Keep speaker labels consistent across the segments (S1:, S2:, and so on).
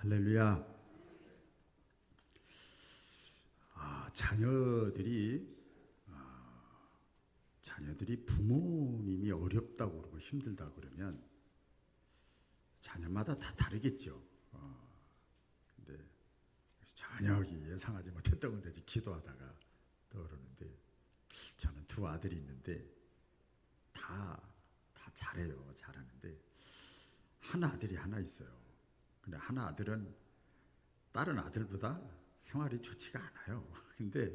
S1: 할렐루야. 자녀들이 부모님이 어렵다고 그러고 힘들다 그러면 자녀마다 다 다르겠죠. 근데 전혀 예상하지 못했던 건데 기도하다가 떠오르는데, 저는 두 아들이 있는데 다 잘해요. 잘하는데 한 아들이 하나 있어요. 근데 한 아들은 다른 아들보다 생활이 좋지가 않아요. 근데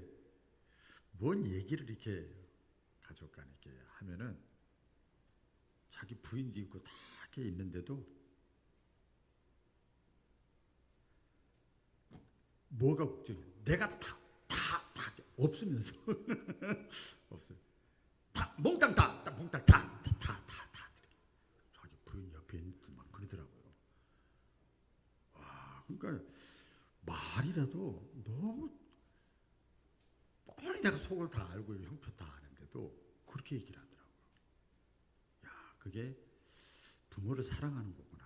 S1: 뭔 얘기를 이렇게 가족 간에 이렇게 하면은 자기 부인도 있고 다 이렇게 있는데도 뭐가 걱정이야? 내가 다 없으면서 없어요. 다 몽땅 몽땅 다 자기 부인 옆에 있는 막 그러더라고요. 와, 그러니까 말이라도 너무 뻔히 내가 속을 다 알고 형편 다 아는데도 그렇게 얘기를 하더라고요. 야, 그게 부모를 사랑하는 거구나.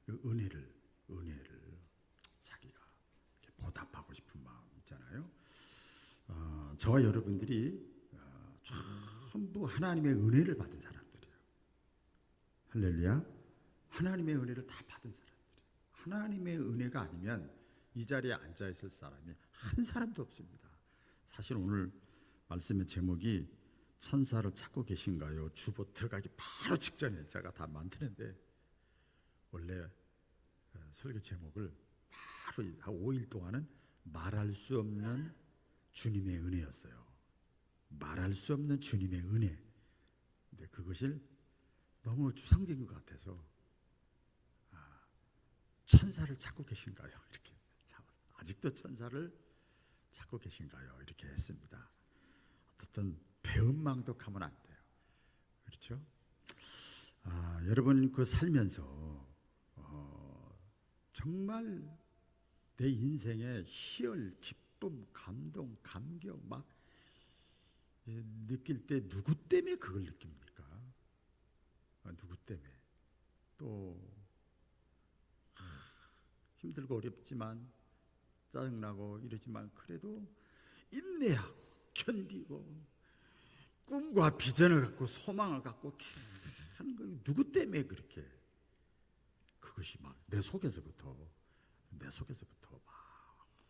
S1: 그 은혜를 자기가 보답하고 싶은 마음 있잖아요. 저와 여러분들이 전부 하나님의 은혜를 받은 사람들이에요. 할렐루야. 하나님의 은혜를 다 받은 사람들이에요. 하나님의 은혜가 아니면 이 자리에 앉아 있을 사람이 한 사람도 없습니다. 사실 오늘 말씀의 제목이 천사를 찾고 계신가요? 주보 들어가기 바로 직전에 제가 다 만드는데, 원래 설교 제목을 바로 한 5일 동안은 말할 수 없는 주님의 은혜였어요. 말할 수 없는 주님의 은혜. 근데 그것을 너무 추상적인 것 같아서 천사를 찾고 계신가요? 이렇게. 아직도 천사를 찾고 계신가요? 이렇게 했습니다. 어떤 배은망덕하면 안 돼요. 그렇죠? 여러분 그 살면서 정말 내 인생에 희열, 기쁨, 감동, 감격 막 느낄 때 누구 때문에 그걸 느낍니까? 누구 때문에? 또 힘들고 어렵지만 짜증나고 이러지만 그래도 인내하고 견디고 꿈과 비전을 갖고 소망을 갖고 하는 거 누구 때문에 그렇게? 그것이 막 내 속에서부터 막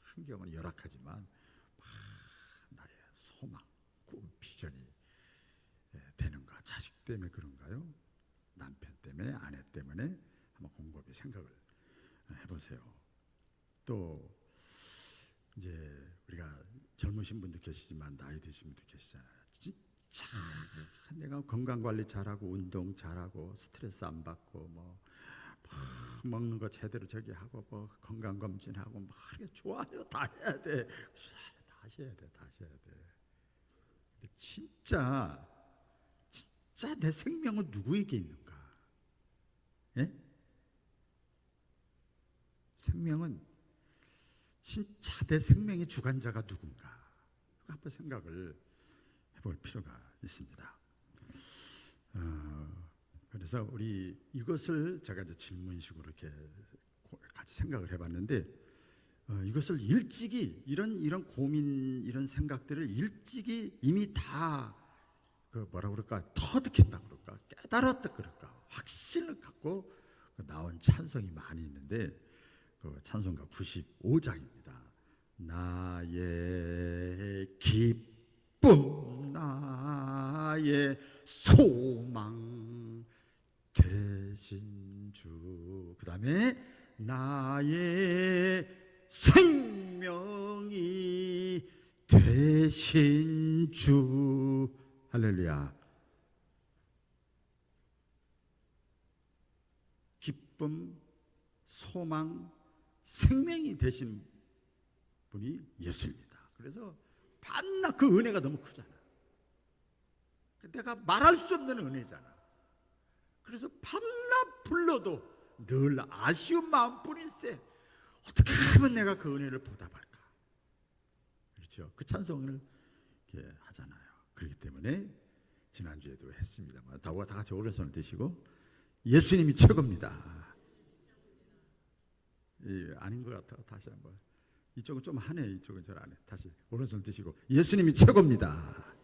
S1: 환경은 열악하지만 막 나의 소망, 꿈, 비전이 되는가? 자식 때문에 그런가요? 남편 때문에, 아내 때문에? 한번 곰곰이 생각을 해보세요. 또 이제 우리가 젊으신 분도 계시지만 나이 드신 분도 계시잖아요. 진짜 내가 건강 관리 잘하고 운동 잘하고 스트레스 안 받고 뭐 먹는 거 제대로 저기 하고 뭐 건강 검진하고 막 이렇게 좋아요. 다 해야 돼. 다시 해야 돼. 근데 진짜 내 생명은 누구에게 있는가? 예? 생명은 진짜 내 생명의 주관자가 누군가? 한번 생각을 해볼 필요가 있습니다. 그래서 우리 이것을 제가 이제 질문식으로 이렇게 같이 생각을 해봤는데, 이것을 일찍이 이런 고민, 이런 생각들을 일찍이 이미 다 그 뭐라 그럴까, 터득했다 그럴까, 깨달았다 그럴까, 확신을 갖고 나온 찬송이 많이 있는데, 그 찬송가 95장입니다. 나의 기쁨, 나의 소망 되신 주. 그 다음에 나의 생명이 되신 주. 할렐루야. 기쁨, 소망, 생명이 되신 분이 예수입니다. 그래서 밤낮 그 은혜가 너무 크잖아. 내가 말할 수 없는 은혜잖아. 그래서 밤낮 불러도 늘 아쉬운 마음뿐일세 어떻게 하면 내가 그 은혜를 보답할까? 그렇죠? 그 찬송을 이렇게 하잖아요. 그렇기 때문에 지난주에도 했습니다만, 다 같이 오른손을 드시고 예수님이 최고입니다. 아닌 것 같아. 다시 한번. 이쪽은 좀 하네. 이쪽은 잘 안 해. 다시 오른손 드시고 예수님이 최고입니다.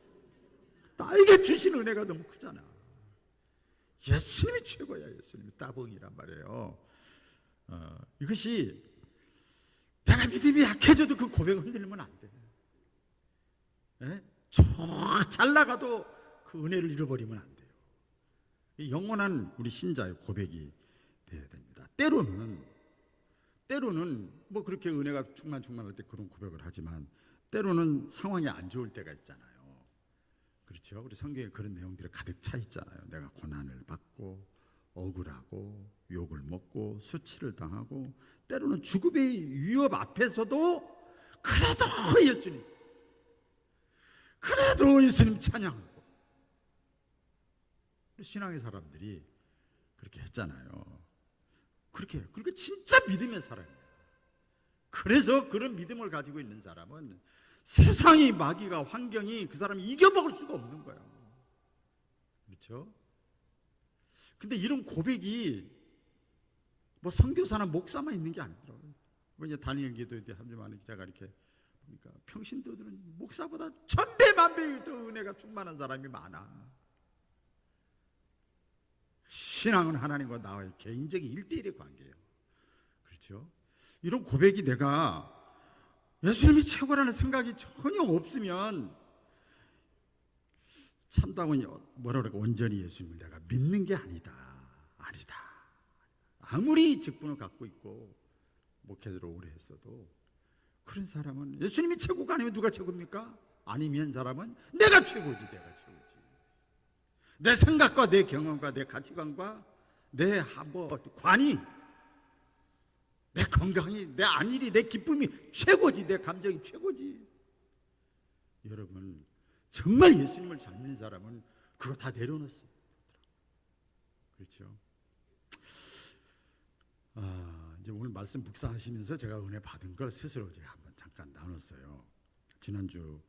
S1: 나에게 주신 은혜가 너무 크잖아. 예수님이 최고야. 예수님이 따봉이란 말이에요. 이것이 내가 믿음이 약해져도 그 고백을 흔들리면 안 돼. 잘 나가도 그 은혜를 잃어버리면 안 돼요. 영원한 우리 신자의 고백이 돼야 됩니다. 때로는 뭐 그렇게 은혜가 충만할 때 그런 고백을 하지만 때로는 상황이 안 좋을 때가 있잖아요. 그렇죠? 우리 성경에 그런 내용들이 가득 차 있잖아요. 내가 고난을 받고 억울하고 욕을 먹고 수치를 당하고 때로는 죽음의 위협 앞에서도 그래도 예수님 찬양하고 신앙의 사람들이 그렇게 했잖아요. 그렇게 진짜 믿음의 사람이에요. 그래서 그런 믿음을 가지고 있는 사람은 세상이 마귀가 환경이 그 사람이 이겨먹을 수가 없는 거예요. 그렇죠? 근데 이런 고백이 뭐 선교사나 목사만 있는 게 아니더라고요. 이제 다니엘 기도에 함정하는 기자가 이렇게 보니까 평신도들은 목사보다 천배 만배 더 은혜가 충만한 사람이 많아. 신앙은 하나님과 나와의 개인적인 1대1의 관계예요. 그렇죠? 이런 고백이 내가 예수님이 최고라는 생각이 전혀 없으면 참다고 뭐라 그럴까, 온전히 예수님을 내가 믿는 게 아니다. 아무리 직분을 갖고 있고 목회자로 오래 했어도 그런 사람은 예수님이 최고가 아니면 누가 최고입니까? 아니면 사람은 내가 최고지. 내 생각과 내 경험과 내 가치관과 내 관이, 내 건강이, 내 안일이, 내 기쁨이 최고지. 내 감정이 최고지. 여러분, 정말 예수님을 잘 믿는 사람은 그거 다 내려놓습니다. 그렇죠? 이제 오늘 말씀 묵상하시면서 제가 은혜 받은 걸 스스로 제가 한번 잠깐 나눴어요. 지난주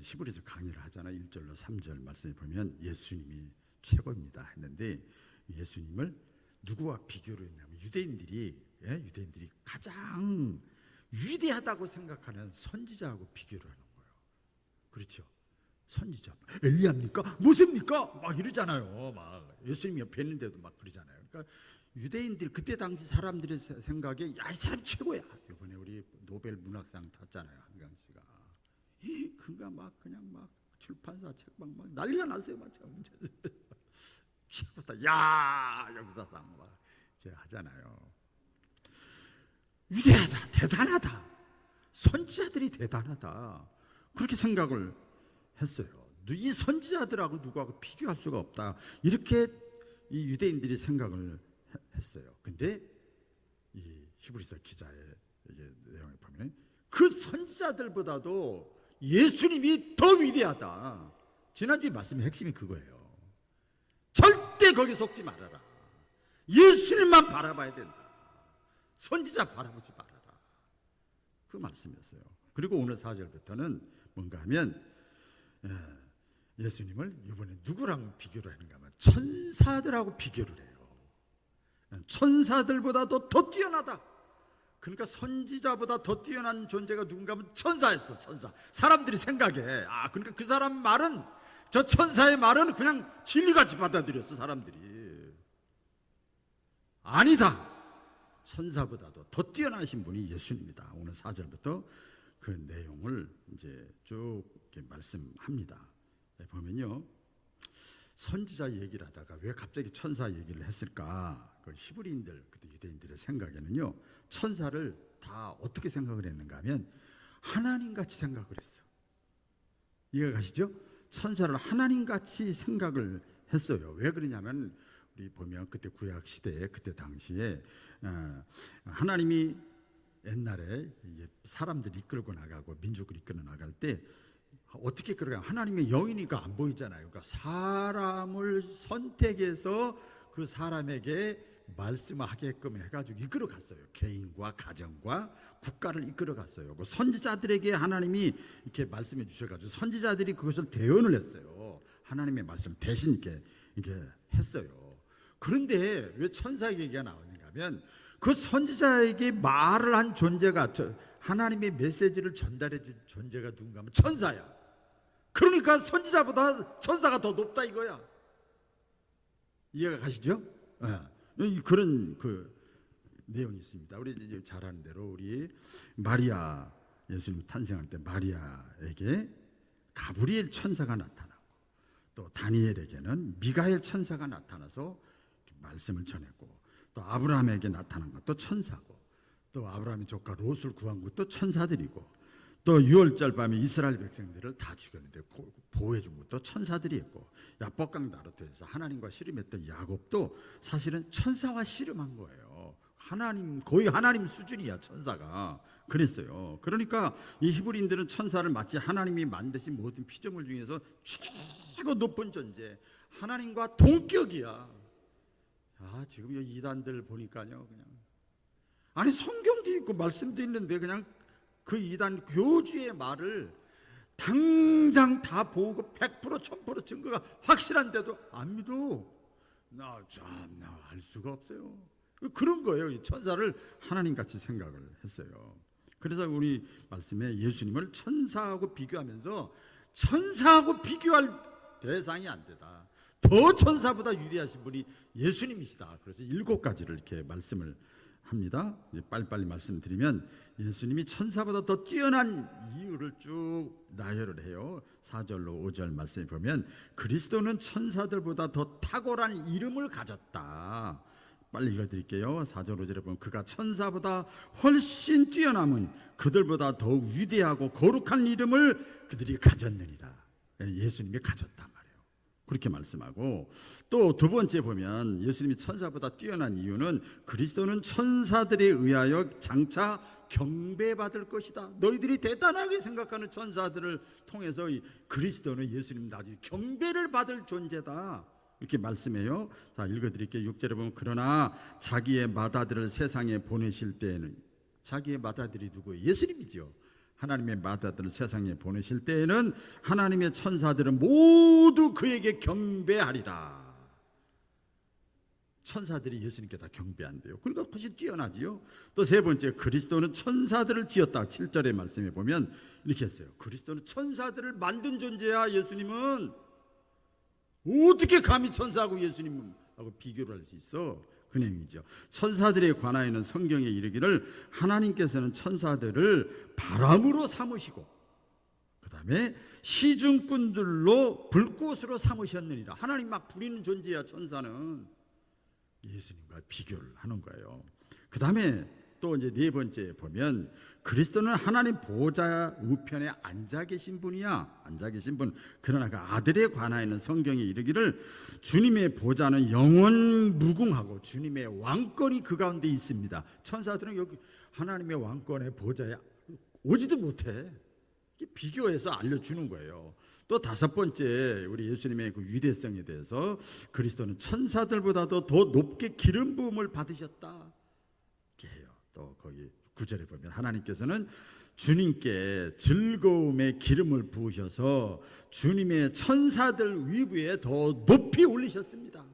S1: 히브리서 강의를 하잖아요. 1절로 3절 말씀에 보면 예수님이 최고입니다 했는데 예수님을 누구와 비교로 했냐면 유대인들이 가장 위대하다고 생각하는 선지자하고 비교를 하는 거예요. 그렇죠? 선지자 엘리야입니까? 모세입니까? 막 이러잖아요. 막 예수님 옆에 있는데도 막 그러잖아요. 그러니까 유대인들 그때 당시 사람들의 생각에 야, 이 사람 최고야. 이번에 우리 노벨 문학상 탔잖아요. 한강 씨가. 그가 막 그냥 막 출판사 책방 막 난리가 났어요. 막 최고다. 야, 역사상 막 이렇게 하잖아요. 위대하다, 대단하다. 선지자들이 대단하다. 그렇게 생각을 했어요. 이 선지자들하고 누구하고 비교할 수가 없다. 이렇게 이 유대인들이 생각을 했어요. 근데 이 히브리서 기자의 내용을 보면 그 선지자들보다도 예수님이 더 위대하다. 지난주에 말씀의 핵심이 그거예요. 절대 거기 속지 말아라. 예수님만 바라봐야 된다. 선지자 바라보지 말아라. 그 말씀이었어요. 그리고 오늘 4절부터는 뭔가 하면 예수님을 이번에 누구랑 비교를 하는가 하면 천사들하고 비교를 해요. 천사들보다도 더 뛰어나다. 그러니까 선지자보다 더 뛰어난 존재가 누군가 하면 천사였어. 천사. 사람들이 생각해. 그러니까 그 사람 말은, 저 천사의 말은 그냥 진리같이 받아들였어. 사람들이. 아니다. 천사보다도 더 뛰어나신 분이 예수님이다. 오늘 4절부터 그 내용을 이제 쭉 이렇게 말씀합니다. 보면요, 선지자 얘기를 하다가 왜 갑자기 천사 얘기를 했을까? 그 히브리인들, 그때 유대인들의 생각에는요, 천사를 다 어떻게 생각을 했는가 하면 하나님같이 생각을 했어. 이해가 가시죠? 천사를 하나님같이 생각을 했어요. 왜 그러냐면 우리 보면 그때 구약 시대에, 그때 당시에 하나님이 옛날에 이제 사람들 이끌고 나가고 민족을 이끌어 나갈 때 어떻게 그러냐, 하나님의 영이니까 안 보이잖아요. 그러니까 사람을 선택해서 그 사람에게 말씀하게끔 해가지고 이끌어 갔어요. 개인과 가정과 국가를 이끌어 갔어요. 그 선지자들에게 하나님이 이렇게 말씀해 주셔가지고 선지자들이 그것을 대언을 했어요. 하나님의 말씀 대신 이렇게 했어요. 그런데 왜 천사 얘기가 나오는가 하면 그 선지자에게 말을 한 존재가, 하나님의 메시지를 전달해 준 존재가 누군가 하면 천사야. 그러니까 선지자보다 천사가 더 높다 이거야. 이해가 가시죠? 그런 내용이 있습니다. 우리 이제 잘 아는 대로 우리 마리아, 예수님 탄생할 때 마리아에게 가브리엘 천사가 나타나고, 또 다니엘에게는 미가엘 천사가 나타나서 말씀을 전했고, 또 아브라함에게 나타난 것도 천사고, 또 아브라함의 조카 롯을 구한 것도 천사들이고, 또 유월절 밤에 이스라엘 백성들을 다 죽였는데 보호해 준 것도 천사들이었고, 야복강 나루터에서 하나님과 씨름했던 야곱도 사실은 천사와 씨름한 거예요. 거의 하나님 수준이야 천사가. 그랬어요. 그러니까 이 히브리인들은 천사를 마치 하나님이 만드신 모든 피조물 중에서 최고 높은 존재, 하나님과 동격이야. 지금 이 이단들 보니까요, 그냥 아니 성경도 있고 말씀도 있는데 그냥 그 이단 교주의 말을 당장 다 보고 100% 1000% 증거가 확실한데도 안 믿어. 나 알 수가 없어요. 그런 거예요. 이 천사를 하나님같이 생각을 했어요. 그래서 우리 말씀에 예수님을 천사하고 비교하면서 천사하고 비교할 대상이 안 되다. 더 천사보다 위대하신 분이 예수님이시다. 그래서 7가지를 이렇게 말씀을 합니다. 빨리빨리 말씀드리면 예수님이 천사보다 더 뛰어난 이유를 쭉 나열을 해요. 4절로 5절 말씀에 보면 그리스도는 천사들보다 더 탁월한 이름을 가졌다. 빨리 읽어드릴게요. 4절 5절에 보면 그가 천사보다 훨씬 뛰어남은 그들보다 더 위대하고 거룩한 이름을 그들이 가졌느니라. 예수님이 가졌단 말이에요. 그렇게 말씀하고, 또 두 번째 보면 예수님이 천사보다 뛰어난 이유는 그리스도는 천사들에 의하여 장차 경배받을 것이다. 너희들이 대단하게 생각하는 천사들을 통해서 그리스도는 예수님 나중에 경배를 받을 존재다. 이렇게 말씀해요. 자, 읽어드릴게요. 6절에 보면 그러나 자기의 맏아들을 세상에 보내실 때에는, 자기의 맏아들이 누구예요? 예수님이죠. 하나님의 맏아들을 세상에 보내실 때에는 하나님의 천사들은 모두 그에게 경배하리라. 천사들이 예수님께 다 경배한대요. 그러니까 훨씬 뛰어나지요. 또 세 번째, 그리스도는 천사들을 지었다. 7절의 말씀에 보면 이렇게 했어요. 그리스도는 천사들을 만든 존재야. 예수님은 어떻게 감히 천사하고 예수님하고 비교를 할 수 있어? 그 내용이죠. 천사들에 관하여는 성경에 이르기를 하나님께서는 천사들을 바람으로 삼으시고 그 다음에 시중꾼들로 불꽃으로 삼으셨느니라. 하나님 막 부리는 존재야. 천사는 예수님과 비교를 하는 거예요. 그 다음에 또 이제 네 번째 보면 그리스도는 하나님 보좌 우편에 앉아 계신 분이야. 앉아 계신 분. 그러나 그 아들에 관하여는 성경에 이르기를 주님의 보좌는 영원 무궁하고 주님의 왕권이 그 가운데 있습니다. 천사들은 여기 하나님의 왕권의 보좌에 오지도 못해. 비교해서 알려주는 거예요. 또 다섯 번째, 우리 예수님의 그 위대성에 대해서 그리스도는 천사들보다도 더 높게 기름 부음을 받으셨다. 이렇게 해요. 또 거기 9절에 보면 하나님께서는 주님께 즐거움의 기름을 부으셔서 주님의 천사들 위부에 더 높이 올리셨습니다.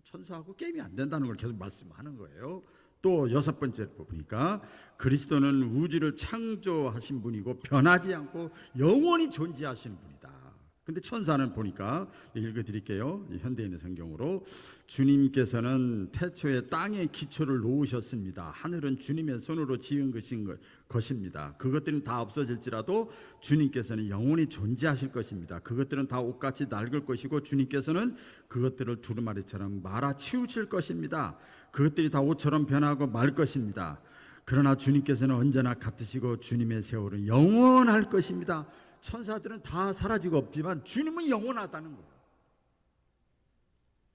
S1: 천사하고 게임이 안 된다는 걸 계속 말씀하는 거예요. 또 여섯 번째 보니까 그리스도는 우주를 창조하신 분이고 변하지 않고 영원히 존재하시는 분이다. 근데 천사는 보니까 읽어드릴게요. 현대인의 성경으로 주님께서는 태초에 땅에 기초를 놓으셨습니다. 하늘은 주님의 손으로 지은 것입니다. 그것들은 다 없어질지라도 주님께서는 영원히 존재하실 것입니다. 그것들은 다 옷같이 낡을 것이고 주님께서는 그것들을 두루마리처럼 말아 치우칠 것입니다. 그것들이 다 옷처럼 변하고 말 것입니다. 그러나 주님께서는 언제나 같으시고 주님의 세월은 영원할 것입니다. 천사들은 다 사라지고 없지만 주님은 영원하다는 거예요.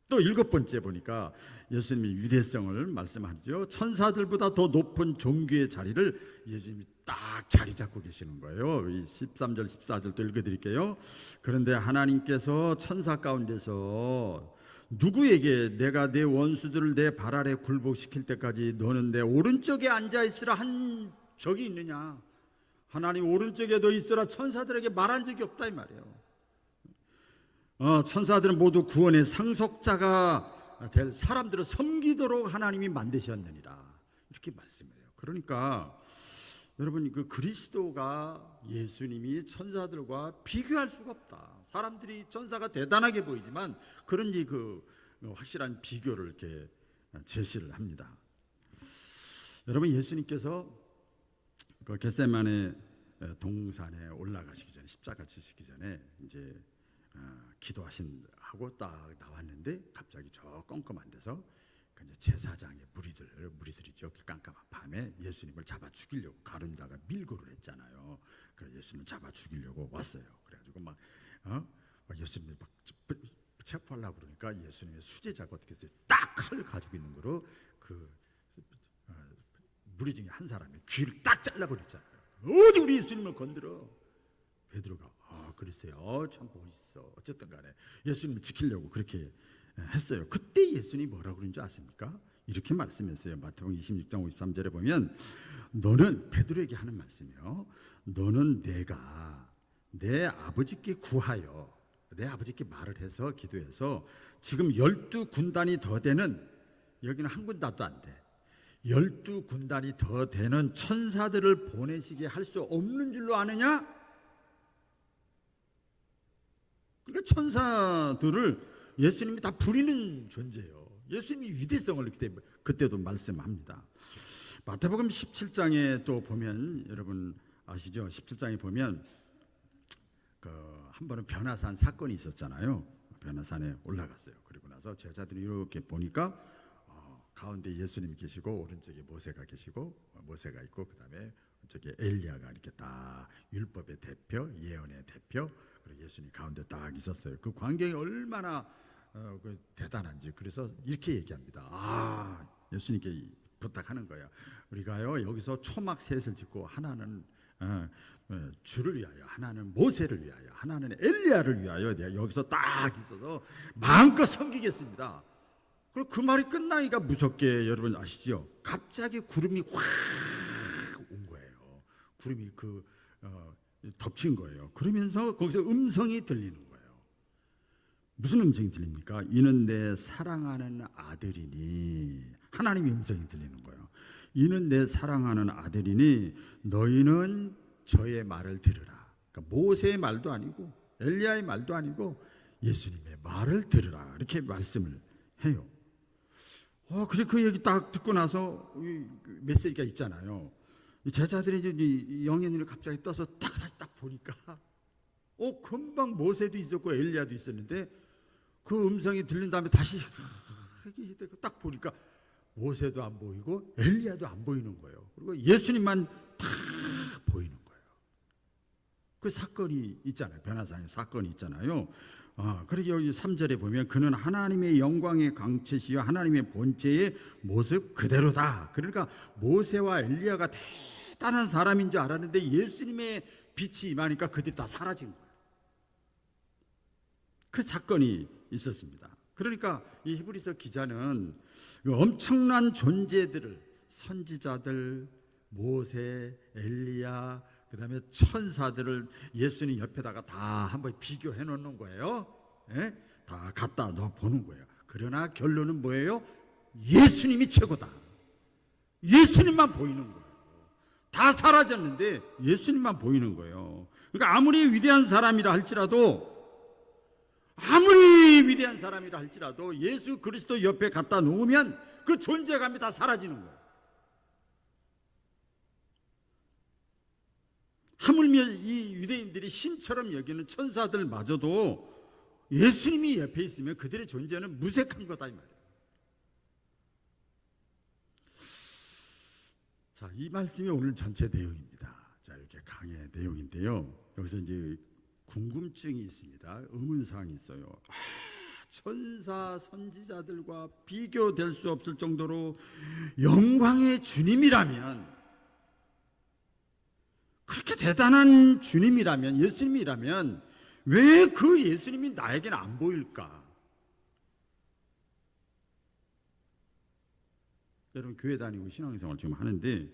S1: 또 일곱 번째 보니까 예수님의 위대성을 말씀하죠. 천사들보다 더 높은 종교의 자리를 예수님이 딱 자리 잡고 계시는 거예요. 13절 14절도 읽어드릴게요. 그런데 하나님께서 천사 가운데서 누구에게 내가 내 원수들을 내 발 아래 굴복시킬 때까지 너는 내 오른쪽에 앉아있으라 한 적이 있느냐. 하나님 오른쪽에 너 있으라 천사들에게 말한 적이 없다 이 말이에요. 천사들은 모두 구원의 상속자가 될 사람들을 섬기도록 하나님이 만드셨느니라 이렇게 말씀해요. 그러니까 여러분 그 그리스도가 예수님이 천사들과 비교할 수가 없다. 사람들이 천사가 대단하게 보이지만 그런 그 확실한 비교를 이렇게 제시를 합니다. 여러분 예수님께서 그 겟세마네 동산에 올라가시기 전에 십자가 지시기 전에 이제 기도하고 딱 나왔는데 갑자기 저 껌껌한 데서 이제 제사장의 무리들이죠. 그 깜깜한 밤에 예수님을 잡아 죽이려고 가룟자가 밀고를 했잖아요. 그래서 예수님을 잡아 죽이려고 왔어요. 그래가지고 막 예수님을 막 체포하려고 그러니까 예수님의 수제자가 어떻게 했어요? 딱 칼을 가지고 있는 거로 그 무리 중에 한 사람의 귀를 딱 잘라버렸잖아요. 어디 우리 예수님을 건드려? 베드로가 그랬어요. 참 멋있어. 어쨌든 간에 예수님을 지키려고 그렇게 했어요. 그때 예수님이 뭐라고 그런지 아십니까? 이렇게 말씀했어요. 마태복음 26장 53절에 보면 너는 베드로에게 하는 말씀이요. 너는 내가 내 아버지께 구하여 내 아버지께 말을 해서 기도해서 지금 12군단이 더 되는 여기는 한 군단도 안 돼. 12군단이 더 되는 천사들을 보내시게 할 수 없는 줄로 아느냐? 그러니까 천사들을 예수님이 다 부리는 존재예요. 예수님이 위대성을 그때도 말씀합니다. 마태복음 17장에 또 보면 여러분 아시죠? 17장에 보면 한 번은 변화산 사건이 있었잖아요. 변화산에 올라갔어요. 그리고 나서 제자들이 이렇게 보니까 가운데 예수님이 계시고 오른쪽에 모세가 계시고 모세가 있고 그다음에 저기 엘리야가 이렇게 딱 율법의 대표, 예언의 대표, 그리고 예수님 가운데 딱 있었어요. 그 광경이 얼마나 대단한지. 그래서 이렇게 얘기합니다. 예수님께 부탁하는 거야. 우리가요 여기서 초막 셋을 짓고 하나는 주를 위하여, 하나는 모세를 위하여, 하나는 엘리야를 위하여 내가 여기서 딱 있어서 마음껏 섬기겠습니다. 그리고 그 말이 끝나니까 무섭게 여러분 아시죠? 갑자기 구름이 확 온 거예요. 구름이 덮친 거예요. 그러면서 거기서 음성이 들리는 거예요. 무슨 음성이 들립니까? 이는 내 사랑하는 아들이니. 하나님의 음성이 들리는 거예요. 이는 내 사랑하는 아들이니 너희는 저의 말을 들으라. 그러니까 모세의 말도 아니고 엘리야의 말도 아니고 예수님의 말을 들으라. 이렇게 말씀을 해요. 그래 그 얘기 딱 듣고 나서 메시지가 있잖아요. 제자들이 영의 눈이 갑자기 떠서 딱 보니까 금방 모세도 있었고 엘리야도 있었는데 그 음성이 들린 다음에 다시 딱 보니까 모세도 안 보이고 엘리야도 안 보이는 거예요. 그리고 예수님만 다 보이는 거예요. 그 사건이 있잖아요. 변화산의 사건이 있잖아요. 그러게 여기 3절에 보면 그는 하나님의 영광의 광채시여 하나님의 본체의 모습 그대로다. 그러니까 모세와 엘리야가 대단한 사람인 줄 알았는데 예수님의 빛이 임하니까 그들이 다 사라진 거예요. 그 사건이 있었습니다. 그러니까 이 히브리서 기자는 엄청난 존재들을 선지자들, 모세, 엘리야, 그 다음에 천사들을 예수님 옆에다가 다 한번 비교해 놓는 거예요. 다 갖다 넣어 보는 거예요. 그러나 결론은 뭐예요? 예수님이 최고다. 예수님만 보이는 거예요. 다 사라졌는데 예수님만 보이는 거예요. 그러니까 아무리 위대한 사람이라 할지라도 예수 그리스도 옆에 갖다 놓으면 그 존재감이 다 사라지는 거예요. 하물며 이 유대인들이 신처럼 여기는 천사들마저도 예수님이 옆에 있으면 그들의 존재는 무색한 거다 이 말이에요. 자, 이 말씀이 오늘 전체 내용입니다. 자, 이렇게 강의 내용인데요. 여기서 이제 궁금증이 있습니다. 의문사항이 있어요. 천사 선지자들과 비교될 수 없을 정도로 영광의 주님이라면, 그렇게 대단한 주님이라면, 예수님이라면 왜 그 예수님이 나에게는 안 보일까? 여러분 교회 다니고 신앙생활 지금 하는데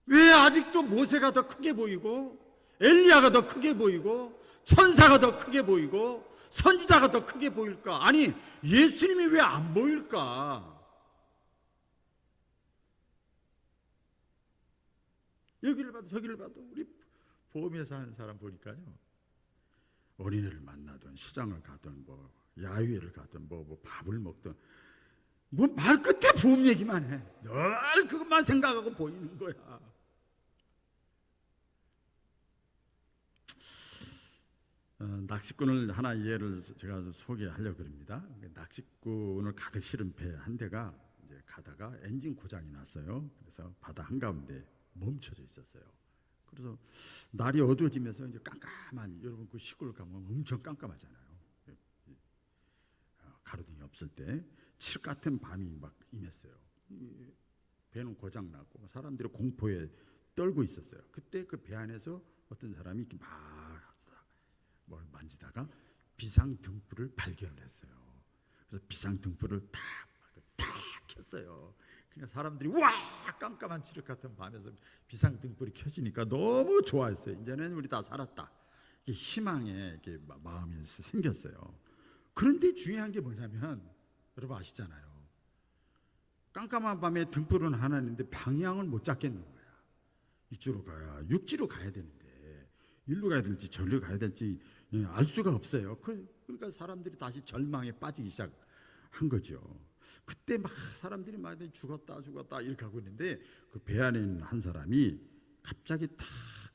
S1: 왜 아직도 모세가 더 크게 보이고 엘리야가 더 크게 보이고 천사가 더 크게 보이고 선지자가 더 크게 보일까? 아니, 예수님이 왜 안 보일까? 여기를 봐도 저기를 봐도 우리 보험회사 하는 사람 보니까요, 어린이를 만나든 시장을 가든 뭐 야유회를 가든 뭐 밥을 먹든 뭐 말 끝에 보험 얘기만 해. 늘 그것만 생각하고 보이는 거야. 낚시꾼을 하나 예를 제가 소개하려고 그럽니다. 낚시꾼을 가득 실은 배 한 대가 이제 가다가 엔진 고장이 났어요. 그래서 바다 한가운데 멈춰져 있었어요. 그래서 날이 어두워지면서 이제 깜깜한, 여러분 그 시골 가면 엄청 깜깜하잖아요. 가로등이 없을 때 칠 같은 밤이 막 임했어요. 배는 고장 났고 사람들이 공포에 떨고 있었어요. 그때 그 배 안에서 어떤 사람이 이렇게 막 뭘 만지다가 비상 등불을 발견을 했어요. 그래서 비상 등불을 탁 켰어요. 그러니까 사람들이 와, 깜깜한 칠흑 같은 밤에서 비상 등불이 켜지니까 너무 좋아했어요. 이제는 우리 다 살았다. 이게 희망의 이렇게 마음이 생겼어요. 그런데 중요한 게 뭐냐면, 여러분 아시잖아요. 깜깜한 밤에 등불은 하나 있는데 방향을 못 잡겠는 거야. 이쪽으로 가야, 육지로 가야 되는데 일로 가야 될지 절로 가야 될지 알 수가 없어요. 그러니까 사람들이 다시 절망에 빠지기 시작한 거죠. 그때 막 사람들이 막 죽었다 이렇게 하고 있는데 그 배 안에 있는 한 사람이 갑자기 탁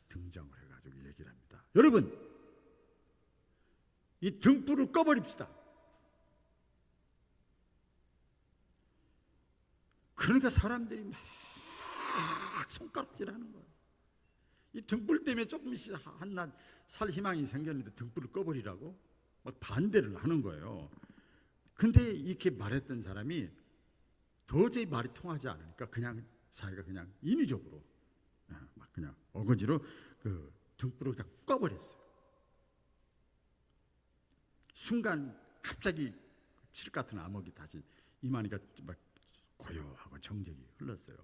S1: 등장을 해가지고 얘기를 합니다. 여러분, 이 등불을 꺼버립시다. 그러니까 사람들이 막 손가락질하는 거예요. 이 등불 때문에 조금씩 한낱 살 희망이 생겼는데 등불을 꺼버리라고 막 반대를 하는 거예요. 근데 이렇게 말했던 사람이 도저히 말이 통하지 않으니까 그냥 자기가 그냥 인위적으로 막 그냥 어거지로 그 등불을 그냥 꺼버렸어요. 순간 갑자기 칠 같은 암흑이 다시 임하니까 막 고요하고 정적이 흘렀어요.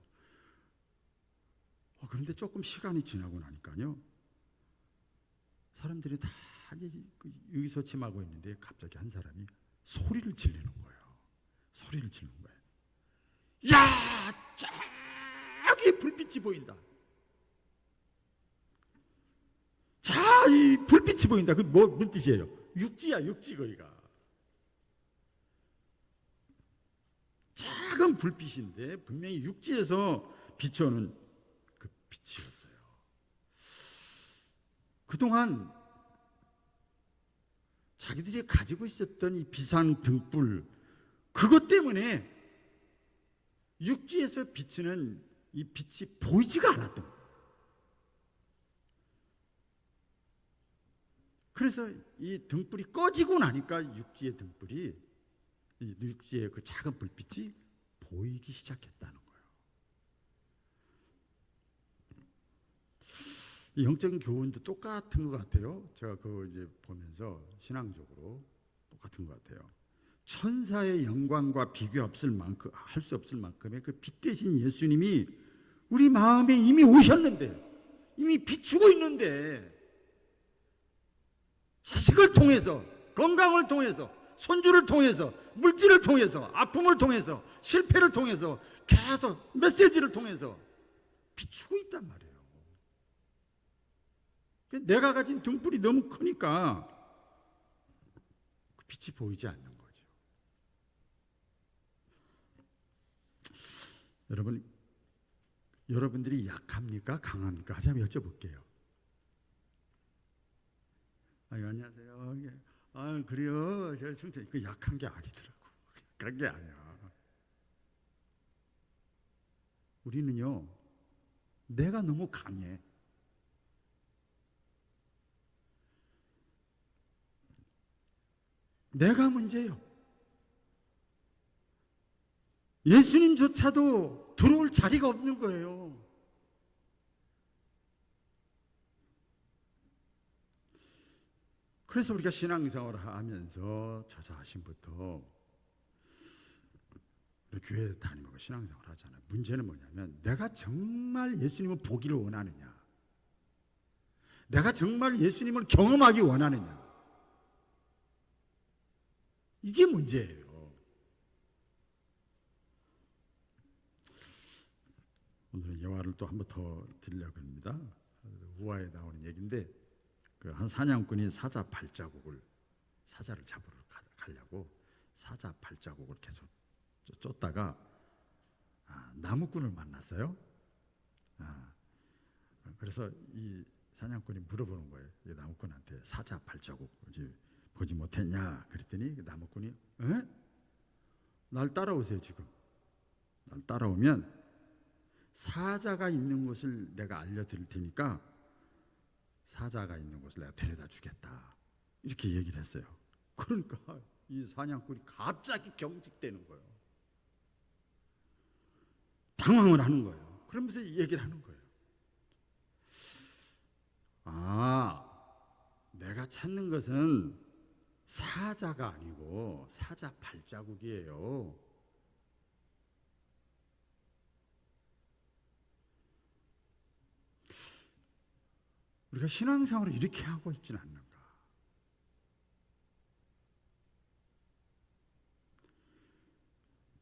S1: 그런데 조금 시간이 지나고 나니까요, 사람들이 다 의기소침하고 있는데 갑자기 한 사람이 소리를 지르는 거예요. 소리를 지르는 거예요. 야, 저기 불빛이 보인다. 자, 이 불빛이 보인다. 그게 뭔 뜻이에요? 육지야, 육지 거기가. 작은 불빛인데 분명히 육지에서 비춰오는 그 빛이었어요. 그동안 자기들이 가지고 있었던 이 비상 등불, 그것 때문에 육지에서 비치는 이 빛이 보이지가 않았던 거예요. 그래서 이 등불이 꺼지고 나니까 육지의 등불이, 육지의 그 작은 불빛이 보이기 시작했다는 거예요. 이 영적인 교훈도 똑같은 것 같아요. 제가 그거 이제 보면서 신앙적으로 똑같은 것 같아요. 천사의 영광과 비교 없을 만큼, 할 수 없을 만큼의 그 빛 대신 예수님이 우리 마음에 이미 오셨는데, 이미 비추고 있는데, 자식을 통해서, 건강을 통해서, 손주를 통해서, 물질을 통해서, 아픔을 통해서, 실패를 통해서, 계속 메시지를 통해서 비추고 있단 말이에요. 내가 가진 등불이 너무 크니까 그 빛이 보이지 않는 거죠. 여러분들이 약합니까? 강합니까? 하자 한번 여쭤볼게요. 안녕하세요. 그래요. 제가 진짜 그 약한 게 아니더라고. 약한 게 아니야. 우리는요, 내가 너무 강해. 내가 문제예요. 예수님조차도 들어올 자리가 없는 거예요. 그래서 우리가 신앙생활을 하면서 저 자신부터 교회 다니면서 신앙생활을 하잖아요. 문제는 뭐냐면 내가 정말 예수님을 보기를 원하느냐, 내가 정말 예수님을 경험하기 원하느냐, 이게 문제예요. 오늘은 예화를 또 한 번 더 드리려고 합니다. 우화에 나오는 얘기인데 그 한 사냥꾼이 사자 사자를 잡으러 가려고 사자 발자국을 계속 쫓다가 나무꾼을 만났어요. 그래서 이 사냥꾼이 물어보는 거예요. 이 나무꾼한테 사자 발자국 보지 못했냐? 그랬더니 나무꾼이 에? 날 따라오세요. 지금 날 따라오면 사자가 있는 곳을 내가 알려드릴 테니까 사자가 있는 곳을 내가 데려다 주겠다. 이렇게 얘기를 했어요. 그러니까 이 사냥꾼이 갑자기 경직되는 거예요. 당황을 하는 거예요. 그러면서 얘기를 하는 거예요. 내가 찾는 것은 사자가 아니고 사자 발자국이에요. 우리가 신앙생활을 이렇게 하고 있지는 않는가?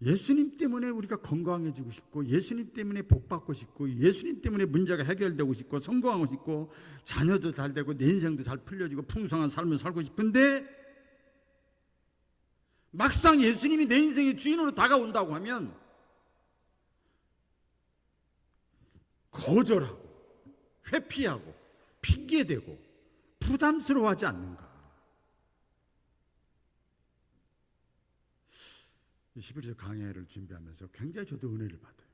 S1: 예수님 때문에 우리가 건강해지고 싶고, 예수님 때문에 복받고 싶고, 예수님 때문에 문제가 해결되고 싶고, 성공하고 싶고, 자녀도 잘 되고, 내 인생도 잘 풀려지고, 풍성한 삶을 살고 싶은데, 막상 예수님이 내 인생의 주인으로 다가온다고 하면 거절하고, 회피하고, 핑계대고, 부담스러워하지 않는가? 11서 강해를 준비하면서 굉장히 저도 은혜를 받아요.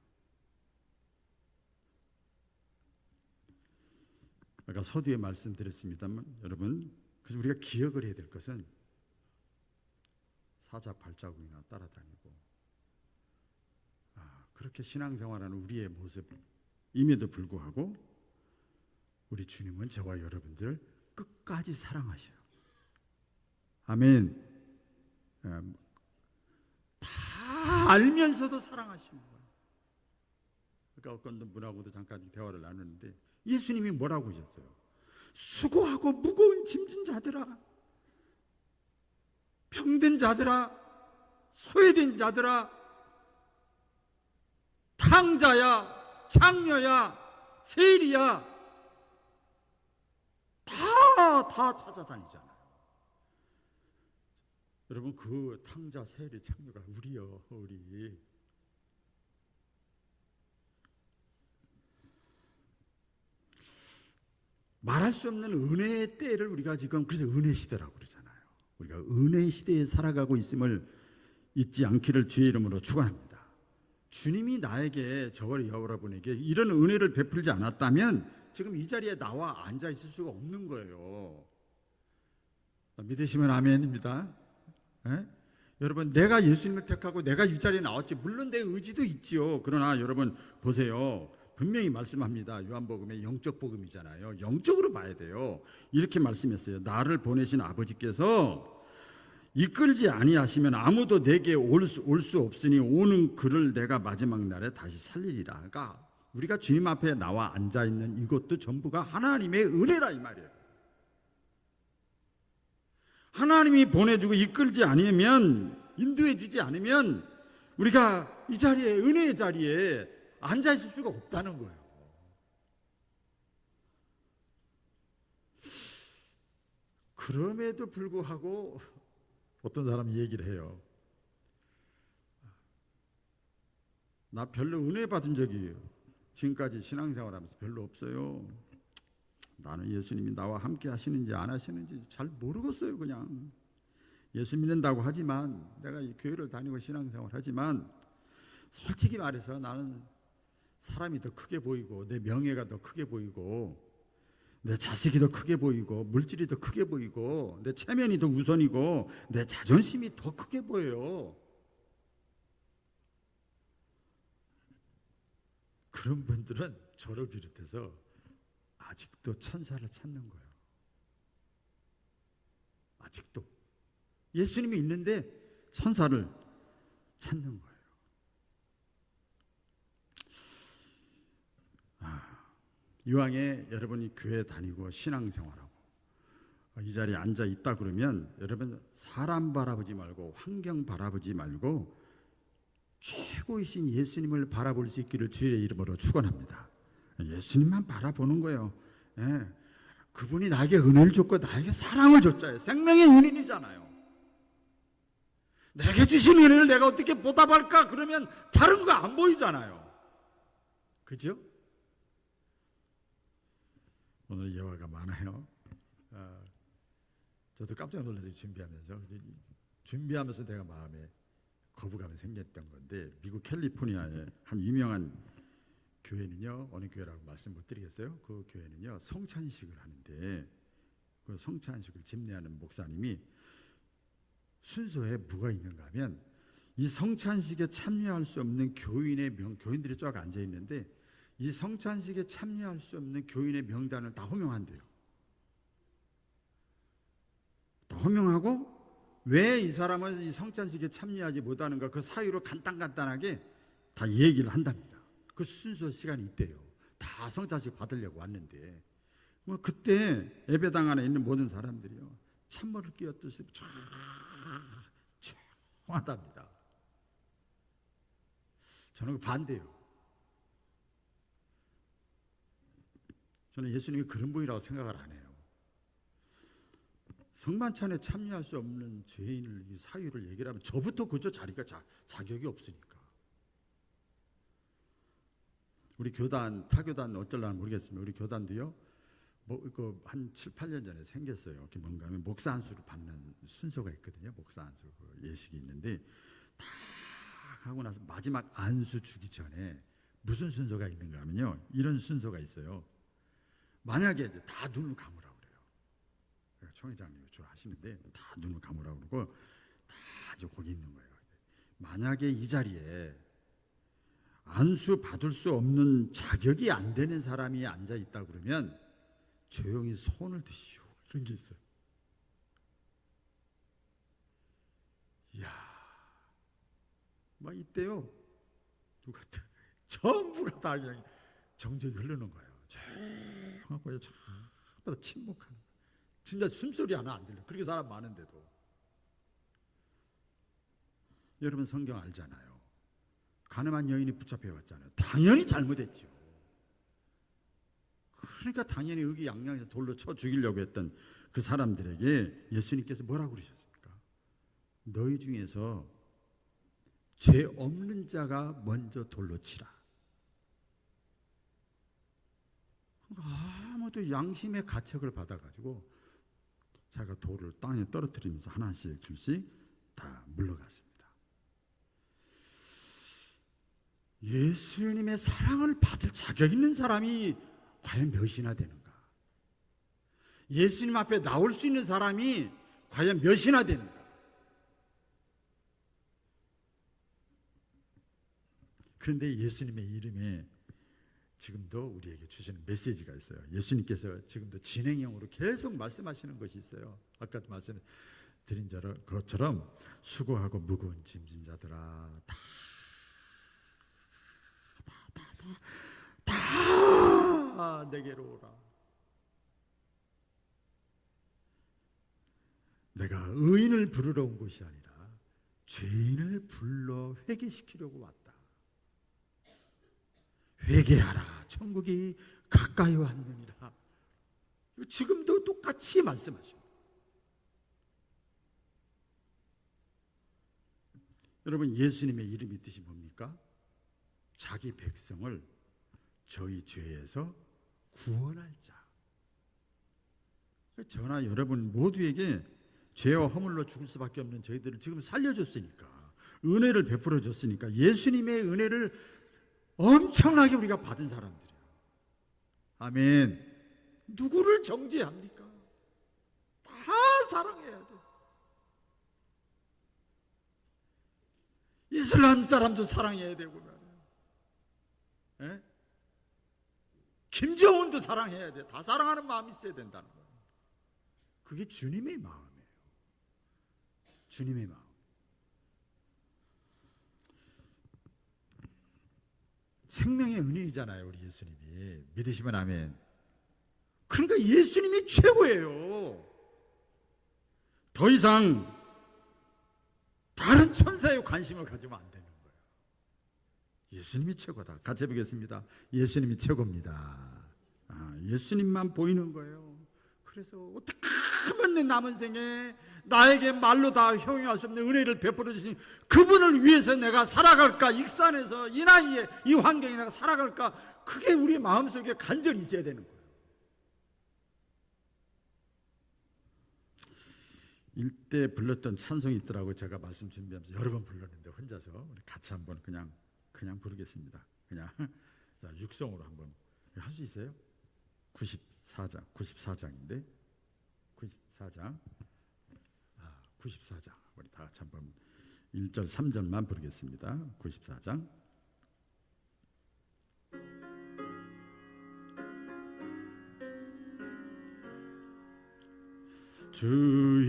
S1: 아까 서두에 말씀드렸습니다만 여러분, 그래서 우리가 기억을 해야 될 것은 사자 발자국이나 따라다니고 그렇게 신앙생활하는 우리의 모습임에도 불구하고 우리 주님은 저와 여러분들 끝까지 사랑하셔요. 아멘. 다 알면서도 사랑하시는 거예요. 그러니까 어떤 분하고도 잠깐 대화를 나누는데 예수님이 뭐라고 하셨어요? 수고하고 무거운 짐진 자들아, 병든 자들아, 소외된 자들아, 탕자야, 장녀야, 세리야, 다 찾아다니잖아요. 여러분, 그 탕자, 세리, 장녀가 우리요, 우리. 말할 수 없는 은혜의 때를 우리가 지금 그래서 은혜 시대라고 그러잖아요. 우리가 은혜 시대에 살아가고 있음을 잊지 않기를 주의 이름으로 축원합니다. 주님이 나에게, 저와 여러분에게 이런 은혜를 베풀지 않았다면 지금 이 자리에 나와 앉아 있을 수가 없는 거예요. 믿으시면 아멘입니다. 에? 여러분, 내가 예수님을 택하고 내가 이 자리에 나왔지. 물론 내 의지도 있지요. 그러나 여러분 보세요. 분명히 말씀합니다. 요한복음의 영적 복음이잖아요. 영적으로 봐야 돼요. 이렇게 말씀했어요. 나를 보내신 아버지께서 이끌지 아니하시면 아무도 내게 올 수 없으니 오는 그를 내가 마지막 날에 다시 살리리라. 그러니까 우리가 주님 앞에 나와 앉아 있는 이것도 전부가 하나님의 은혜라 이 말이에요. 하나님이 보내주고 이끌지 않으면, 인도해 주지 않으면 우리가 이 자리에, 은혜의 자리에 앉아 있을 수가 없다는 거예요. 그럼에도 불구하고 어떤 사람이 얘기를 해요. 나 별로 은혜 받은 적이 지금까지 신앙생활하면서 별로 없어요. 나는 예수님이 나와 함께 하시는지 안 하시는지 잘 모르겠어요. 그냥 예수 믿는다고 하지만, 내가 이 교회를 다니고 신앙생활 하지만 솔직히 말해서 나는 사람이 더 크게 보이고, 내 명예가 더 크게 보이고, 내 자식이 더 크게 보이고, 물질이 더 크게 보이고, 내 체면이 더 우선이고, 내 자존심이 더 크게 보여요. 그런 분들은 저를 비롯해서 아직도 천사를 찾는 거예요. 아직도 예수님이 있는데 천사를 찾는 거예요. 이왕에 여러분이 교회 다니고 신앙생활하고 이 자리에 앉아 있다 그러면 여러분 사람 바라보지 말고 환경 바라보지 말고 최고이신 예수님을 바라볼 수 있기를 주의 이름으로 축원합니다. 예수님만 바라보는 거예요. 예. 그분이 나에게 은혜를 줬고 나에게 사랑을 줬잖아요. 생명의 은인이잖아요. 내게 주신 은혜를 내가 어떻게 보답할까? 그러면 다른 거 안 보이잖아요. 그죠? 오늘 예화가 많아요. 저도 깜짝 놀라서 준비하면서 내가 마음에 거부감이 생겼던 건데, 미국 캘리포니아의 한 유명한 교회는요, 어느 교회라고 말씀 못 드리겠어요? 그 교회는요 성찬식을 하는데, 그 성찬식을 집례하는 목사님이 순서에 뭐가 있는가 하면, 이 성찬식에 참여할 수 없는 교인들이 쫙 앉아 있는데, 이 성찬식에 참여할 수 없는 교인의 명단을 다 호명한대요. 다 호명하고 왜 이 사람은 이 성찬식에 참여하지 못하는가, 그 사유를 간단하게 다 얘기를 한답니다. 그 순서 시간이 있대요. 다 성찬식 받으려고 왔는데, 그때 예배당 안에 있는 모든 사람들이요 찬물을 끼얹듯이 조용하답니다. 저는 반대요. 저는 예수님이 그런 분이라고 생각을 안 해요. 성만찬에 참여할 수 없는 죄인을 이 사유를 얘기를 하면 저부터 그저 자리가 자격이 없으니까. 우리 교단, 타교단 어떨려나 모르겠습니다. 우리 교단도요, 한 7, 8년 전에 생겼어요. 그게 뭔가 하면 목사 안수를 받는 순서가 있거든요. 목사 안수 예식이 있는데, 다 하고 나서 마지막 안수 주기 전에 무슨 순서가 있는가 하면요, 이런 순서가 있어요. 만약에 이제 다 눈을 감으라고 그래요. 총회장님이 주로 하시는데 다 눈을 감으라고 그러고 다 이제 거기 있는 거예요. 만약에 이 자리에 안수 받을 수 없는 자격이 안 되는 사람이 앉아 있다 그러면 조용히 손을 드시오, 이런 게 있어요. 이야, 막 이때요, 누가 전부가 다 그냥 정적이 흐르는 거예요. 조용하고요, 전부 다 침묵하는 거예요. 진짜 숨소리 하나 안 들려. 그렇게 사람 많은데도. 여러분 성경 알잖아요. 가늠한 여인이 붙잡혀 왔잖아요. 당연히 잘못했죠. 그러니까 당연히 의기양양해서 돌로 쳐 죽이려고 했던 그 사람들에게 예수님께서 뭐라고 그러셨습니까? 너희 중에서 죄 없는 자가 먼저 돌로 치라. 아무도 양심의 가책을 받아가지고 자기가 돌을 땅에 떨어뜨리면서 하나씩 둘씩 다 물러갔습니다. 예수님의 사랑을 받을 자격 있는 사람이 과연 몇이나 되는가? 예수님 앞에 나올 수 있는 사람이 과연 몇이나 되는가? 그런데 예수님의 이름에 지금도 우리에게 주시는 메시지가 있어요. 예수님께서 지금도 진행형으로 계속 말씀하시는 것이 있어요. 아까도 말씀드린 것처럼 수고하고 무거운 짐진 자들아, 다 내게로 오라. 내가 의인을 부르러 온 것이 아니라 죄인을 불러 회개시키려고 왔다. 회개하라, 천국이 가까이 왔느니라. 지금도 똑같이 말씀하십니다. 여러분, 예수님의 이름의 뜻이 뭡니까? 자기 백성을 저희 죄에서 구원할 자. 저나 여러분 모두에게 죄와 허물로 죽을 수밖에 없는 저희들을 지금 살려줬으니까, 은혜를 베풀어 줬으니까, 예수님의 은혜를 엄청나게 우리가 받은 사람들이에요. 아멘. 누구를 정죄합니까? 다 사랑해야 돼. 이슬람 사람도 사랑해야 되고 말이에요. 김정은도 사랑해야 돼. 다 사랑하는 마음이 있어야 된다는 거예요. 그게 주님의 마음이에요. 주님의 마음. 생명의 은인이잖아요, 우리 예수님이. 믿으시면 아멘. 그러니까 예수님이 최고예요. 더 이상 다른 천사에 관심을 가지면 안 되는 거예요. 예수님이 최고다. 같이 해보겠습니다. 예수님이 최고입니다. 예수님만 보이는 거예요. 그래서 어떻게 하면 내 남은 생에 나에게 말로 다 형용할 수 없는 은혜를 베풀어 주신 그분을 위해서 내가 살아갈까, 익산에서 이 나이에 이 환경에 내가 살아갈까, 그게 우리 마음속에 간절히 있어야 되는 거예요. 일대 불렀던 찬송이 있더라고. 제가 말씀 준비하면서 여러 번 불렀는데 혼자서 우리 같이 한번 그냥 부르겠습니다. 그냥 자, 육성으로 한번 할 수 있어요? 94장인데 94장 94장 우리 다 같이 한번 1절 3절만 부르겠습니다. 94장 주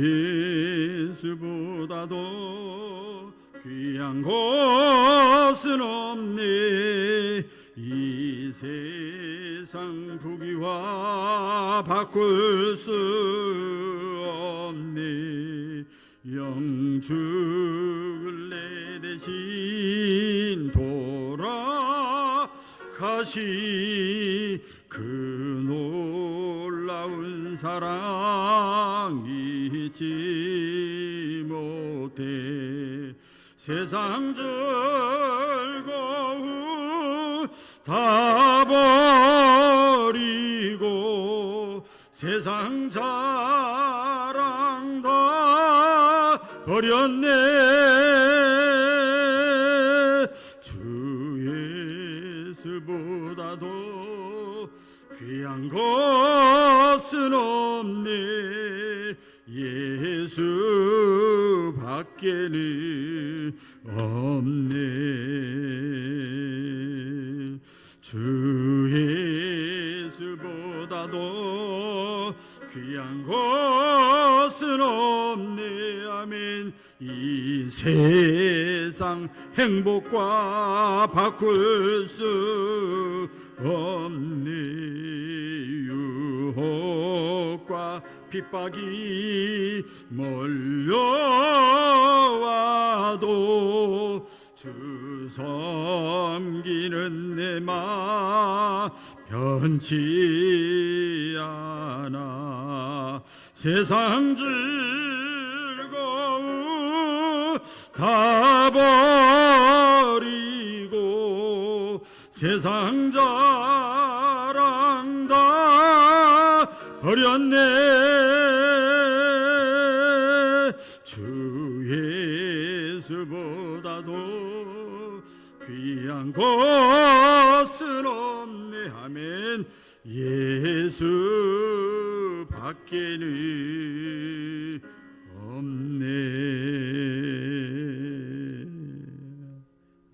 S1: 예수보다도 귀한 것은 없네. 이 세상 부귀와 바꿀 수 없네. 영죽을 내 대신 돌아가시 그 놀라운 사랑 잊지 못해. 세상 즐거움 다 버리고 세상 자랑 다 버렸네. 주 예수보다도 귀한 것은 없네. 예수 밖에는 없네. 주 예수보다도 귀한 것은 없네. 아멘. 이 세상 행복과 바꿀 수 없네. 유혹과 핍박이 몰려와도 주 섬기는 내 마 변치 않아. 세상 즐거움 다 버리고 세상 자랑 다 버렸네. 주 예수보다도 귀한 것은 없네. 아멘. 예수 밖에는 없네.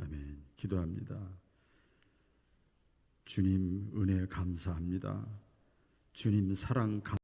S1: 아멘. 기도합니다. 주님 은혜 감사합니다. 주님 사랑 감사합니다.